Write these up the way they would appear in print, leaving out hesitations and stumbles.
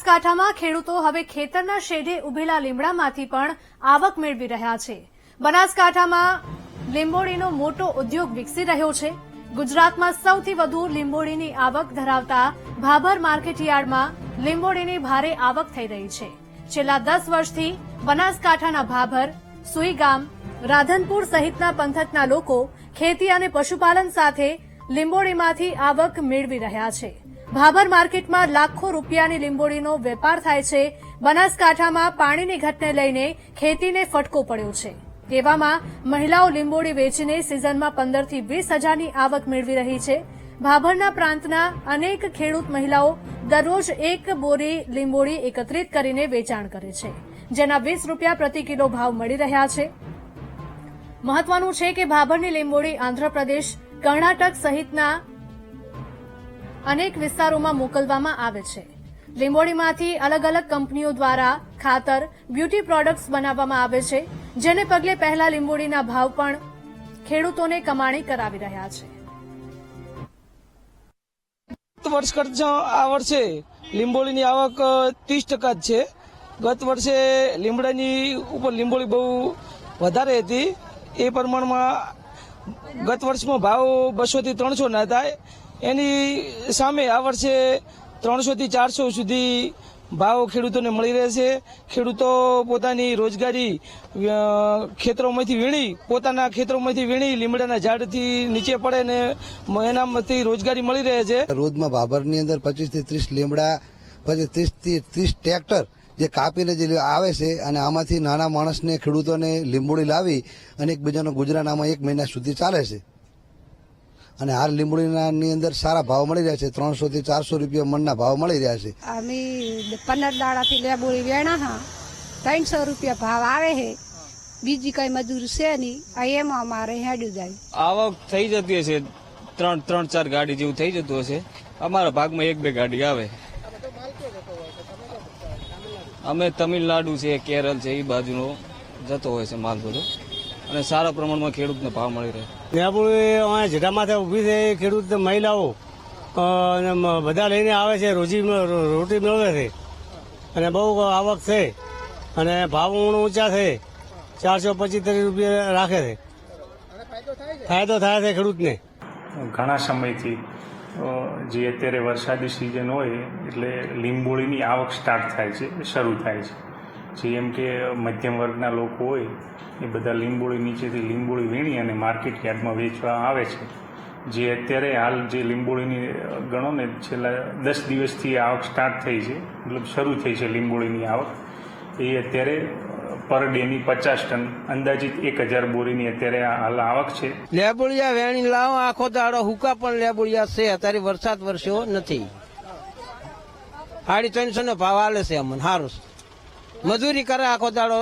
બનાસકાંઠામાં ખેડૂતો હવે ખેતરના શેઢે ઉભેલા લીમડામાંથી પણ આવક મેળવી રહ્યા છે। બનાસકાંઠામાં લીંબોળીનો મોટો ઉદ્યોગ વિકસી રહ્યો છે। ગુજરાતમાં સૌથી વધુ લીંબોળીની આવક ધરાવતા ભાભર માર્કેટયાર્ડમાં લીંબોળીની ભારે આવક થઈ રહી છે। છેલ્લા 10 વર્ષથી બનાસકાંઠાના ભાભર, સુઈગામ, રાધનપુર સહિતના પંથકના લોકો ખેતી અને પશુપાલન સાથે લીંબોળીમાંથી આવક મેળવી રહ્યા છે। ભાભર માર્કેટમાં લાખો રૂપિયાની લીંબોળીનો વેપાર થાય છે। બનાસકાંઠામાં પાણીની ઘટને લઈને ખેતીને ફટકો પડ્યો છે। તેવામાં મહિલાઓ લીંબોળી વેચીને સિઝનમાં 15 થી 20 હજારની આવક મેળવી રહી છે। ભાભરના પ્રાંતના અનેક ખેડૂત મહિલાઓ દરરોજ 1 બોરી લીંબોળી એકત્રિત કરીને વેચાણ કરે છે, જેના 20 રૂપિયા પ્રતિ કિલો ભાવ મળી રહ્યા છે। મહત્વનું છે કે ભાભરની લીંબોળી આંધ્રપ્રદેશ, કર્ણાટક સહિતના અનેક વિસ્તારોમાં મોકલવામાં આવે છે। લીંબોળીમાંથી અલગ અલગ કંપનીઓ દ્વારા ખાતર, બ્યુટી પ્રોડક્ટ્સ બનાવવામાં આવે છે, જેને પગલે પહેલા લીંબોળીના ભાવ પણ ખેડૂતોને કમાણી કરાવી રહ્યા છે। વર્ષ કરતા આ વર્ષે લીંબોળીની આવક 30% જ છે। ગત વર્ષે લીમડાની ઉપર લીંબોળી બહુ વધારે હતી। એ પ્રમાણમાં ગત વર્ષમાં ભાવ 200 થી 300 ના થાય, એની સામે આ વર્ષે 300 થી 400 સુધી ભાવ ખેડૂતોને મળી રહે છે। ખેડૂતો પોતાની રોજગારી ખેતરોમાંથી વીણી પોતાના ખેતરોમાંથી વીણી લીમડાના ઝાડથી નીચે પડે ને એનામાંથી રોજગારી મળી રહે છે। રોજમાં ભાભરની અંદર 25 થી 30 લીમડા, પછી 30 થી 30 ટ્રેક્ટર જે કાપીને જે આવે છે, અને આમાંથી નાના માણસને ખેડૂતોને લીંબોળી લાવી અને એકબીજાનો ગુજરાન આમાં 1 મહિના સુધી ચાલે છે। અને હાલ લીંબોળીની અંદર સારા ભાવ મળી રહ્યા છે। 300 થી 400 રૂપિયા મણના ભાવ મળી રહ્યા છે। અમે 15 દાડાથી લીંબોળી વેણા હા, 300 રૂપિયા ભાવ આવે છે। બીજી કઈ મજૂરી છે નહીં, એમાં અમારે હેડ્યું જાય। આવક થઈ જતી હશે, 3-4 ગાડી જેવું થઈ જતું હશે। અમારા ભાગમાં 1-2 ગાડી આવે। અમે તમિલનાડુ છે, કેરળ છે, એ બાજુનો જતો હોય છે માલ બધો, અને સારા પ્રમાણમાં ખેડૂતને ભાવ મળી રહે। લીંબોળી જેઠા માથે ઉભી છે, ખેડૂત મહિલાઓ બધા લઈને આવે છે, રોટી મેળવે છે, અને બહુ આવક છે, અને ભાવ ઊંચા છે। 425 રૂપિયા રાખે છે। ફાયદો થાય છે ખેડૂતને। ઘણા સમયથી જે અત્યારે વરસાદી સિઝન હોય એટલે લીંબોળીની આવક સ્ટાર્ટ થાય છે, શરૂ થાય છે। જેમ કે મધ્યમ વર્ગના લોકો હોય એ બધા લીંબોળી નીચેથી લીંબોળી વીણી અને માર્કેટ યાર્ડમાં વેચવા આવે છે। જે અત્યારે હાલ જે લીંબોળીની ગણો ને છેલ્લા 10 દિવસથી આવક સ્ટાર્ટ થઈ છે, મતલબ શરૂ થઈ છે લીંબોળીની આવક। એ અત્યારે પર ડેની 50 ટન, અંદાજિત 1000 બોરીની અત્યારે હાલ આવક છે। લેબોળિયા વેણી લાવો આખો દાડો, હુકા પણ લેબોળિયા છે। અત્યારે વરસાદ વરસ્યો નથી, 350 નો ભાવ આલે છે અમને। સારું મજૂરી કરે આખો દાડો,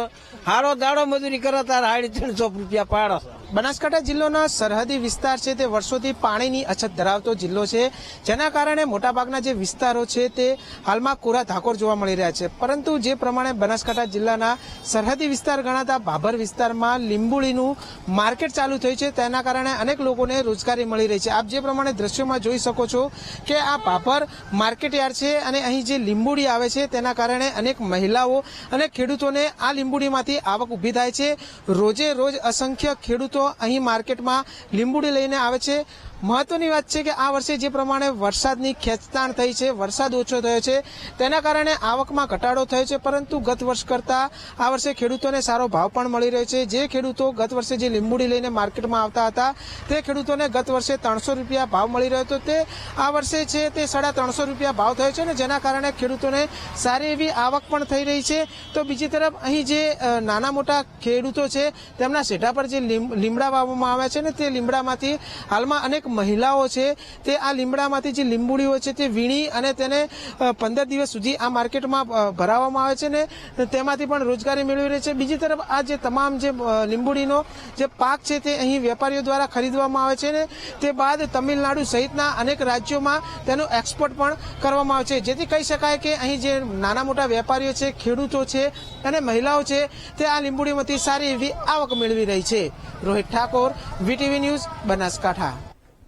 હારો દાડો મજૂરી કરે તાર 350 રૂપિયા પાડો। બનાસકાંઠા જિલ્લાનો સરહદી વિસ્તાર છે તે વર્ષોથી પાણીની અછત ધરાવતો જિલ્લો છે, જેના કારણે મોટાભાગના જે વિસ્તારો છે તે હાલમાં કોરા ધાકોર જોવા મળી રહ્યા છે। પરંતુ જે પ્રમાણે બનાસકાંઠા જિલ્લાના સરહદી વિસ્તાર ગણાતા ભાભર વિસ્તારમાં લીંબોળીનું માર્કેટ ચાલુ થયું છે, તેના કારણે અનેક લોકોને રોજગારી મળી રહી છે। આપ જે પ્રમાણે દ્રશ્યોમાં જોઈ શકો છો કે આ ભાભર માર્કેટ યાર્ડ છે, અને અહીં જે લીંબોળી આવે છે તેના કારણે અનેક મહિલાઓ અને ખેડૂતોને આ લીંબોળીમાંથી આવક ઊભી થાય છે। રોજે રોજ અસંખ્ય ખેડૂતો અહીં માર્કેટમાં લીંબોળી લઈને આવે છે। મહત્વની વાત છે કે આ વર્ષે જે પ્રમાણે વરસાદની ખેંચતાણ થઈ છે, વરસાદ ઓછો થયો છે, તેના કારણે આવકમાં ઘટાડો થયો છે, પરંતુ ગત વર્ષ કરતાં આ વર્ષે ખેડૂતોને સારો ભાવ પણ મળી રહ્યો છે। જે ખેડૂતો ગત વર્ષે જે લીંબોળી લઈને માર્કેટમાં આવતા હતા તે ખેડૂતોને ગત વર્ષે 300 રૂપિયા ભાવ મળી રહ્યો હતો, તે આ વર્ષે છે તે 350 રૂપિયા ભાવ થયો છે, અને જેના કારણે ખેડૂતોને સારી એવી આવક પણ થઈ રહી છે। તો બીજી તરફ અહીં જે નાના મોટા ખેડૂતો છે તેમના શેઢા પર જે લીમડા વાવવામાં આવે છે ને, તે લીમડામાંથી હાલમાં અનેક મહિલાઓ છે તે આ લીમડામાંથી જે લીંબોળીઓ છે તે વીણી અને તેને 15 દિવસ સુધી આ માર્કેટમાં ભરાવવામાં આવે છે, ને તેમાંથી પણ રોજગારી મેળવી રહી છે। બીજી તરફ આ જે તમામ જે લીંબોળીનો જે પાક છે તે અહીં વેપારીઓ દ્વારા ખરીદવામાં આવે છે, ને તે બાદ તમિલનાડુ સહિતના અનેક રાજ્યોમાં તેનું એક્સપોર્ટ પણ કરવામાં આવે છે। જેથી કહી શકાય કે અહીં જે નાના મોટા વેપારીઓ છે, ખેડૂતો છે અને મહિલાઓ છે તે આ લીંબોળીમાંથી સારી એવી આવક મેળવી રહી છે। Rohit Thakor, VTV news, Banaskantha.